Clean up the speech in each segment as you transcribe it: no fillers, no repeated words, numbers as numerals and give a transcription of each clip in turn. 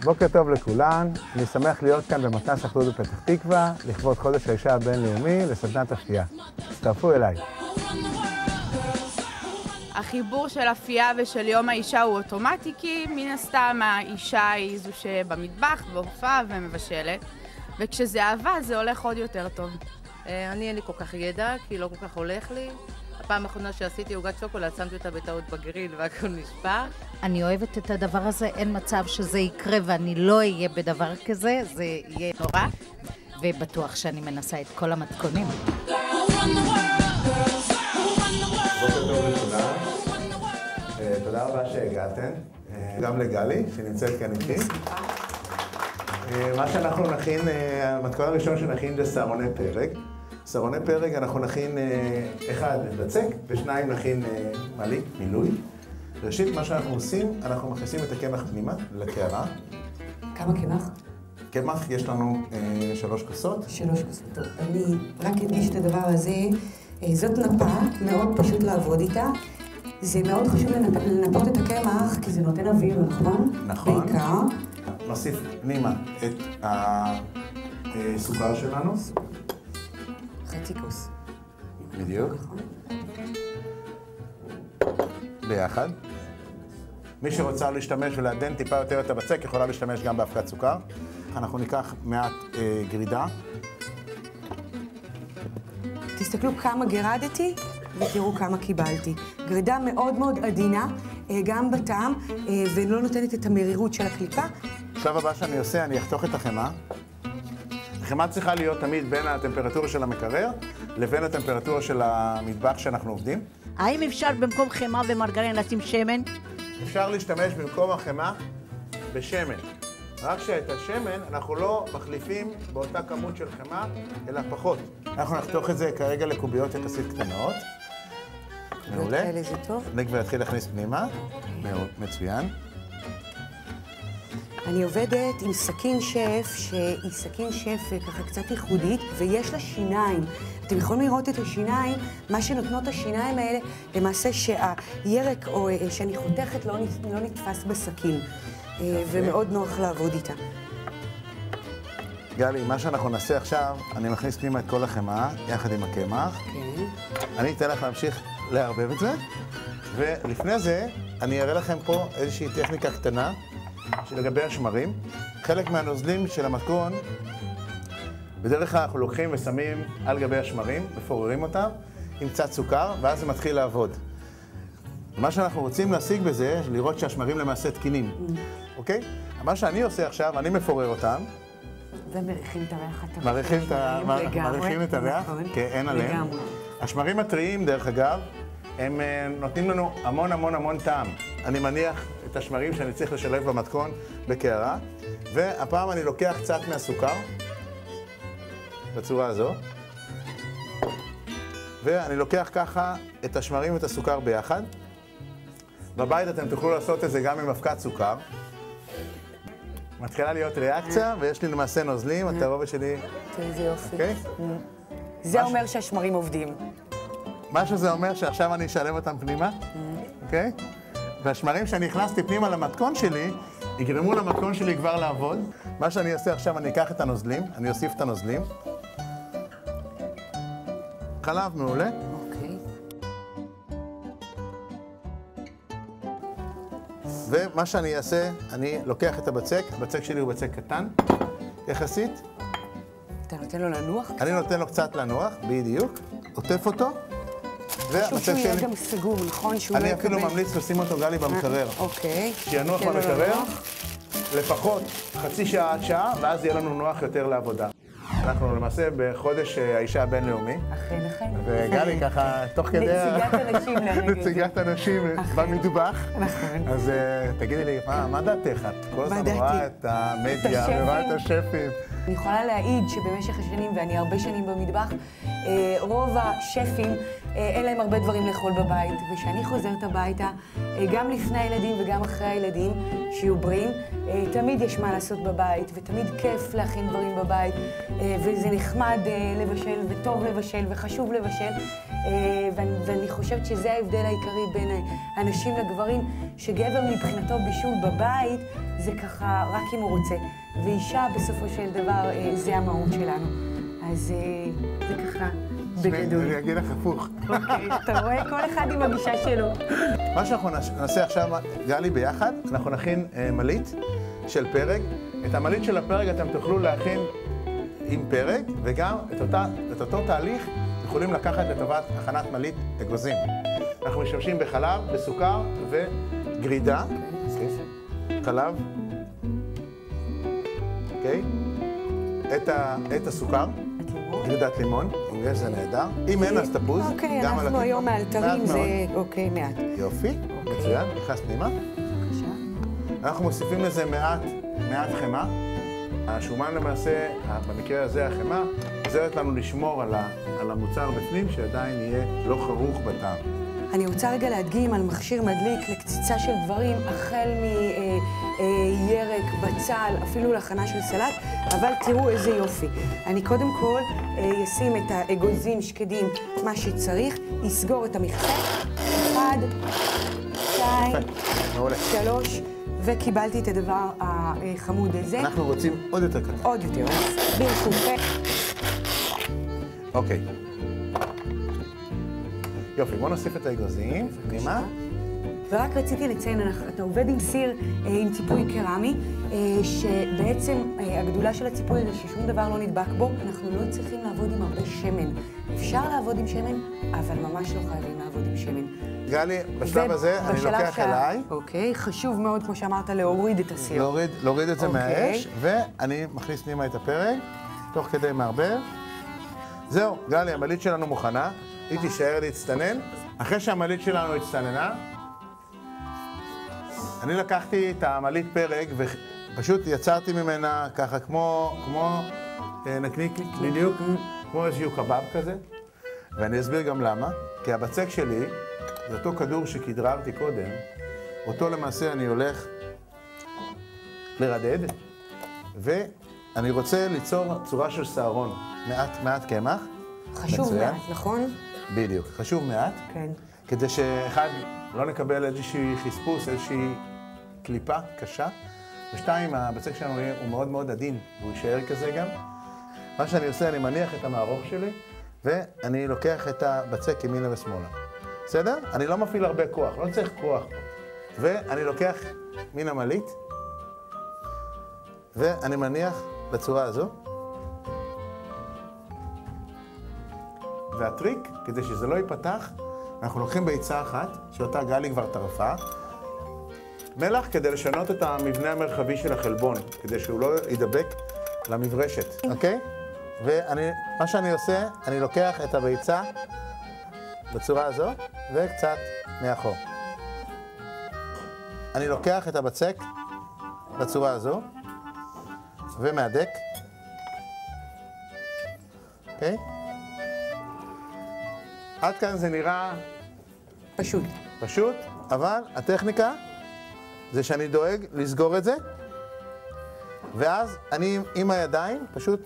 בוקר טוב לכולן, אני שמח להיות כאן במתנ"ס אחדות בפתח תקווה, לכבוד חודש האישה הבינלאומי לסדנת אפייה. הצטרפו אליי. החיבור של אפייה ושל יום האישה הוא אוטומטי, כי מן הסתם האישה היא זו שבמטבח, בהופעה ומבשלת, וכשזה אהבה זה הולך עוד יותר טוב. אני אין לי כל כך ידע, כי לא כל כך הולך לי. הפעם האחרונה שעשיתי עוגת שוקולד, שמתי אותה בטעות בגריל והכל נשפך. אני אוהבת את הדבר הזה, אין מצב שזה יקרה ואני לא אהיה בדבר כזה, זה יהיה נורא, ובטוח שאני מנסה את כל המתכונים. בוקר טוב לכולם, תודה רבה שהגעתם, גם לגלי שנמצאת כאן איתי. מה שאנחנו נכין, המתכון הראשון שנכין זה סהרוני פרג. סהרוני פרג אנחנו נכין אחד בצק ושניים נכין מילוי. ראשית מה שאנחנו עושים, אנחנו מכניסים את הקמח פנימה לקערה. כמה קמח? קמח יש לנו 3 כוסות. 3 כוסות. טוב, אני רק אדגיש את הדבר הזה. זאת נפה, מאוד פשוט לעבוד איתה. זה מאוד חשוב לנפות את הקמח, כי זה נותן אוויר, נכון? נכון. בעיקר. נוסיף פנימה את הסוכר שלנו. חצי כוס. בדיוק. ביחד. מי שרוצה להשתמש ולעדן טיפה יותר את הבצק, יכולה להשתמש גם באבקת סוכר. אנחנו ניקח מעט גרידה. תסתכלו כמה גרדתי ותראו כמה קיבלתי. גרידה מאוד מאוד עדינה, גם בטעם, ולא נותנת את המרירות של הקליפה. עכשיו הבא שאני עושה, אני אחתוך את החמאה. החמאה צריכה להיות תמיד בין הטמפרטורה של המקרר לבין הטמפרטורה של המטבח שאנחנו עובדים. האם אפשר במקום חמאה ומרגרין לשים שמן? אפשר להשתמש במקום החמאה בשמן. רק שאת השמן אנחנו לא מחליפים באותה כמות של חמאה, אלא פחות. אנחנו נחתוך את זה כרגע לקוביות יחסית קטנות. מעולה. זה טוב. אני כבר אתחיל להכניס פנימה. מצוין. אני עובדת עם סכין שף, שהיא סכין שף ככה קצת ייחודית, ויש לה שיניים. אתם יכולים לראות את השיניים, מה שנותנות השיניים האלה, למעשה שהירק או שאני חותכת לא נתפס בסכין, ומאוד נוח לעבוד איתה. גלי, מה שאנחנו נעשה עכשיו, אני מכניס פנימה את כל החמאה, יחד עם הקמח. כן. אני אתן לך להמשיך לערבב את זה, ולפני זה אני אראה לכם פה איזושהי טכניקה קטנה, שלגבי השמרים. חלק מהנוזלים של המתכון, בדרך כלל אנחנו לוקחים ושמים על גבי השמרים, מפוררים אותם עם קצת סוכר, ואז זה מתחיל לעבוד. מה שאנחנו רוצים להשיג בזה, לראות שהשמרים למעשה תקינים. אוקיי? מה שאני עושה עכשיו, אני מפורר אותם. ומריחים את הריח הטוב. מריחים את הריח, כן, אין עליהם. השמרים הטריים, דרך אגב, הם נותנים לנו המון המון המון טעם. אני מניח את השמרים שאני צריך לשלב במתכון בקערה, והפעם אני לוקח קצת מהסוכר, בצורה הזו, ואני לוקח ככה את השמרים ואת הסוכר ביחד. בבית אתם תוכלו לעשות את זה גם עם אבקת סוכר. מתחילה להיות ריאקציה, ויש לי למעשה נוזלים, התערובת שלי. איזה יופי. אוקיי? זה אומר שהשמרים עובדים. מה שזה אומר שעכשיו אני אשלב אותם פנימה, אוקיי? והשמרים שאני הכנסתי פנימה למתכון שלי, יגרמו למתכון שלי כבר לעבוד. מה שאני אעשה עכשיו, אני אקח את הנוזלים, אני אוסיף את הנוזלים. חלב מעולה. אוקיי. ומה שאני אעשה, אני לוקח את הבצק, הבצק שלי הוא בצק קטן, יחסית. אתה נותן לו לנוח? אני נותן לו קצת לנוח, בדיוק. עוטף אותו. חשוב שהוא יהיה גם סגור, נכון? אני אפילו ממליץ לשים אותו גלי במקרר. אוקיי. שינוח במקרר, לפחות חצי שעה עד שעה, ואז יהיה לנו נוח יותר לעבודה. אנחנו למעשה בחודש האישה הבינלאומי. אכן. וגלי ככה, תוך כדי... נציגת הנשים לרגע. נציגת הנשים במטבח. נכון. אז תגידי לי, מה דעתך? את כל הזמן רואה את המדיה, ורואה את השפים. אני יכולה להעיד שבמשך השנים, ואני הרבה שנים במטבח, רוב השפים אין להם הרבה דברים לאכול בבית, וכשאני חוזרת הביתה, גם לפני הילדים וגם אחרי הילדים, שיהיו בריאים, תמיד יש מה לעשות בבית, ותמיד כיף להכין דברים בבית, וזה נחמד לבשל, וטוב לבשל, וחשוב לבשל, ואני חושבת שזה ההבדל העיקרי בין הנשים לגברים, שגבר מבחינתו בישול בבית, זה ככה רק אם הוא רוצה. ואישה בסופו של דבר זה המהות שלנו. אז זה ככה בגדול. אני אגיד לך הפוך. אוקיי, אתה רואה? כל אחד עם הגישה שלו. מה שאנחנו נעשה עכשיו, גלי, ביחד, אנחנו נכין מלית של פרג. את המלית של הפרג אתם תוכלו להכין עם פרג, וגם את אותו תהליך יכולים לקחת לטובת הכנת מלית אגוזים. אנחנו משתמשים בחלב, בסוכר וגרידה. חלב. אוקיי? את הסוכר. גרידת לימון, אם יש זה נהדר. אם אין אז תפוז. אוקיי, אנחנו היום מאלתרים, זה אוקיי, מעט. יופי, מצוין, נכנס פנימה. בבקשה. אנחנו מוסיפים לזה מעט חמאה. השומן למעשה, במקרה הזה החמאה, עוזרת לנו לשמור על המוצר בפנים, שעדיין יהיה לא חרוך בטעם. אני רוצה רגע להדגים על מכשיר מדליק לקציצה של דברים, החל מירק, בצל, אפילו להכנה של סלט, אבל תראו איזה יופי. אני קודם כל אשים את האגוזים, שקדים, מה שצריך, אסגור את המכסה, 1, 2, 3, וקיבלתי את הדבר החמוד הזה. אנחנו רוצים עוד יותר קטן. עוד יותר, ברשותכם. אוקיי. יופי, בוא נוסיף את האגוזים. פנימה. ורק רציתי לציין, אתה עובד עם סיר עם ציפוי קרמי, שבעצם הגדולה של הציפוי הזה ששום דבר לא נדבק בו, אנחנו לא צריכים לעבוד עם הרבה שמן. אפשר לעבוד עם שמן, אבל ממש לא חייבים לעבוד עם שמן. גלי, בשלב הזה אני לוקח אליי. אוקיי, חשוב מאוד, כמו שאמרת, להוריד את הסיר. להוריד את זה מהאש, ואני מכניס פנימה את הפרג, תוך כדי מערבב. זהו, גלי, המלית שלנו מוכנה. היא תישאר להצטנן. אחרי שהמלית שלנו הצטננה, אני לקחתי את המלית פרג ופשוט יצרתי ממנה ככה כמו נקניק בדיוק, כמו איזשהו קבב כזה. ואני אסביר גם למה. כי הבצק שלי, זה אותו כדור שכדררתי קודם, אותו למעשה אני הולך לרדד, ואני רוצה ליצור צורה של שערון, מעט קמח. חשוב מעט, נכון? בדיוק, חשוב מעט. כן. כדי שאחד, לא נקבל איזושהי חספוס, איזושהי קליפה קשה. ושתיים, הבצק שלנו הוא מאוד מאוד עדין, והוא יישאר כזה גם. מה שאני עושה, אני מניח את המערוך שלי, ואני לוקח את הבצק ימינה ושמאלה. בסדר? אני לא מפעיל הרבה כוח, לא צריך כוח. ואני לוקח מן המלית, ואני מניח בצורה הזו. והטריק, כדי שזה לא ייפתח, אנחנו לוקחים ביצה אחת, שאותה גלי כבר טרפה, מלח כדי לשנות את המבנה המרחבי של החלבון, כדי שהוא לא יידבק למברשת, אוקיי? ומה שאני עושה, אני לוקח את הביצה בצורה הזו, וקצת מאחור. אני לוקח את הבצק בצורה הזו, ומהדק, אוקיי? עד כאן זה נראה פשוט, אבל הטכניקה זה שאני דואג לסגור את זה, ואז אני עם הידיים פשוט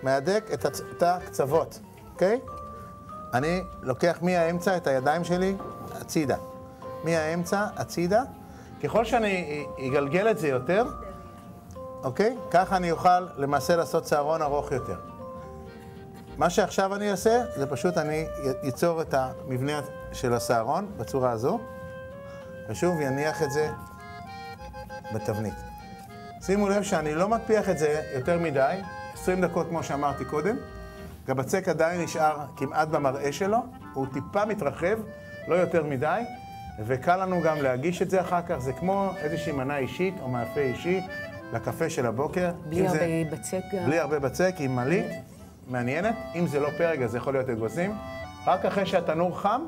מהדק את הקצוות, אוקיי? אני לוקח מהאמצע את הידיים שלי הצידה. מהאמצע הצידה. ככל שאני אגלגל את זה יותר, אוקיי? ככה אני אוכל למעשה לעשות שערון ארוך יותר. מה שעכשיו אני אעשה, זה פשוט אני ייצור את המבנה של השערון בצורה הזו, ושוב יניח את זה בתבנית. שימו לב שאני לא מטפיח את זה יותר מדי, 20 דקות כמו שאמרתי קודם. הבצק עדיין נשאר כמעט במראה שלו, הוא טיפה מתרחב, לא יותר מדי, וקל לנו גם להגיש את זה אחר כך, זה כמו איזושהי מנה אישית או מאפה אישי לקפה של הבוקר. בלי הרבה בצק גם. בלי הרבה בצק, עם מלית. מעניינת, אם זה לא פרג אז זה יכול להיות אגוזים. רק אחרי שהתנור חם,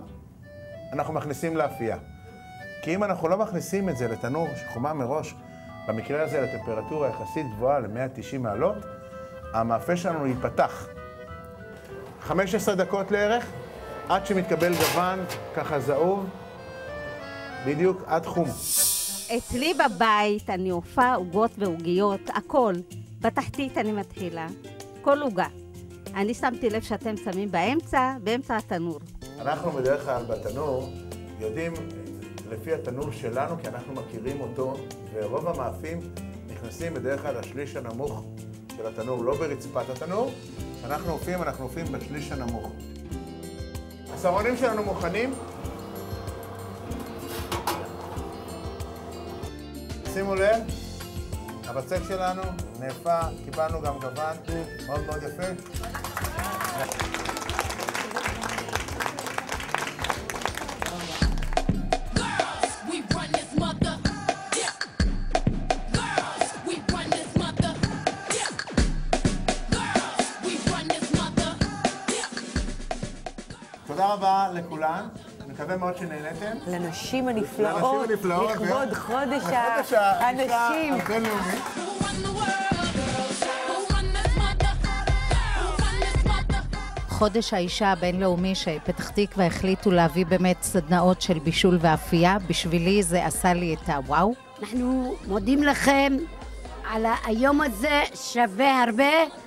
אנחנו מכניסים לאפייה. כי אם אנחנו לא מכניסים את זה לתנור שחומה מראש, במקרה הזה לטמפרטורה יחסית גבוהה ל-190 מעלות, המאפה שלנו ייפתח. 15 דקות לערך, עד שמתקבל גוון ככה זהוב, בדיוק עד חום. אצלי בבית אני אופה עוגות ועוגיות, הכל. בתחתית אני מתחילה, כל עוגה. אני שמתי לב שאתם שמים באמצע התנור. אנחנו בדרך כלל בתנור יודעים לפי התנור שלנו, כי אנחנו מכירים אותו, ורוב המאפים נכנסים בדרך כלל לשליש הנמוך של התנור, לא ברצפת התנור. כשאנחנו אופים בשליש הנמוך. הסרונים שלנו מוכנים. שימו לב, הבצק שלנו נאפה, קיבלנו גם גוון, מאוד מאוד יפה. תודה רבה לכולן, אני מקווה מאוד שנהנתם. לנשים הנפלאות, לכבוד חודש הנשים. הבינלאומי. חודש האישה הבינלאומי שפתח תקווה החליטו להביא באמת סדנאות של בישול ואפייה. בשבילי זה עשה לי את הוואו. אנחנו מודים לכם על היום הזה, שווה הרבה.